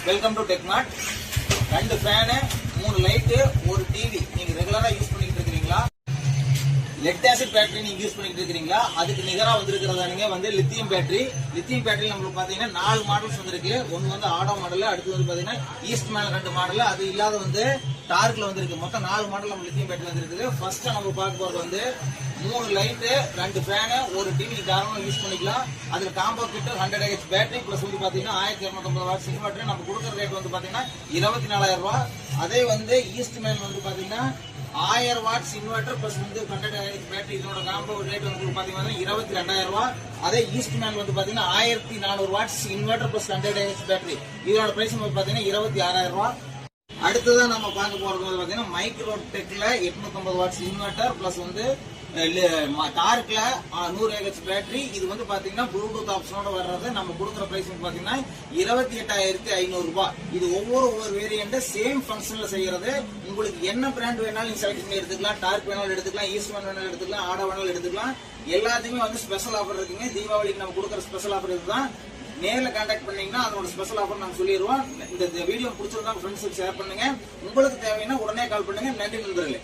Welcome to Techmart. 2 fan, 3 light, ஒரு TV நீங்க ரெகுலரா யூஸ் பண்ணிட்டு இருக்கீங்களா? லெட் ஆசிட் பேட்டரி நீங்க யூஸ் பண்ணிட்டு இருக்கீங்களா? அதுக்கு நிகரா வந்திருக்கிறதானுங்க வந்து லித்தியம் பேட்டரி. லித்தியம் பேட்டரி நம்மளுக்கு பாத்தீங்கன்னா 4 மாடல்ஸ் வந்திருக்கு. ஒன்னு வந்து ஆடோ மாடல், அடுத்து வந்து பாத்தீங்கன்னா ஈஸ்ட் மேல 2 மாடல், அது இல்லாத வந்து டார்க்ல வந்திருக்கு. மொத்தம் 4 மாடல் நம்ம லித்தியம் பேட்டரி வந்திருக்கு. ஃபர்ஸ்ட் நம்ம பார்க்க போறது வந்து 3 லைட்டு, 2 ஃபேனு, ஒரு டிவி தாராளமா யூஸ் பண்ணிக்கலாம். அதுல combo kit 100Ah battery plus வந்து பாத்தீங்கன்னா 1250 வாட்ஸ் இன்வெர்டர். நம்ம கொடுக்குற ரேட் வந்து பாத்தீங்கன்னா 24,000 ரூபாய். அதே வந்து ஈஸ்ட் மேன் வந்து பாத்தீங்கன்னா 1000 வாட்ஸ் இன்வெர்டர் பிளஸ் வந்து 100Ah பேட்டரி. இதோட காம்போ ரேட் வந்து பாத்தீங்கன்னா 22,000 ரூபாய். அதே ஈஸ்ட் மேன் வந்து பாத்தீங்கன்னா 1400 watts inverter plus 100Ah battery. இதோட பிரைஸ் வந்து பாத்தீங்கன்னா 26,000 ரூபாய். அடுத்ததான் நம்ம பார்க்க போறது வந்து பாத்தீங்கன்னா மைக்ரோடெக்ல 850 வாட்ஸ் இன்வெர்டர் பிளஸ் வந்து டார்க்ல 100Ah பேட்டரி. இது வந்து பாத்தீங்கன்னா ப்ளூடூத் ஆப்ஷனோட வர்றது. நம்ம கொடுக்குற பிரைஸ் வந்து பாத்தீங்கன்னா 28,500 ரூபாய். இது ஒவ்வொரு வேரியன்ட் சேம் ஃபங்க்ஷன்ல செய்யறது. உங்களுக்கு என்ன பிராண்ட் வேணாலும் நீங்க செலக்ட் பண்ணி எடுத்துக்கலாம். டார்க் வேணாலும் எடுத்துக்கலாம், ஈஸ்ட் வேணாலும் எடுத்துக்கலாம், ஆடா வேணாலும் எடுத்துக்கலாம். எல்லாத்துக்குமே வந்து ஸ்பெஷல் ஆஃபர் இருக்குங்க. தீபாவளிக்கு நம்ம கொடுக்குற ஸ்பெஷல் ஆஃபர் இதுதான். நேரில் கான்டாக்ட் பண்ணீங்கன்னா அதோட ஸ்பெஷல் ஆஃபர் நாங்க சொல்லிடுவோம். இந்த வீடியோ பிடிச்சிருந்தா ஃப்ரெண்ட்ஸுக்கு ஷேர் பண்ணுங்க. உங்களுக்கு தேவைன்னா உடனே கால் பண்ணுங்க. நன்றி நண்பர்களே.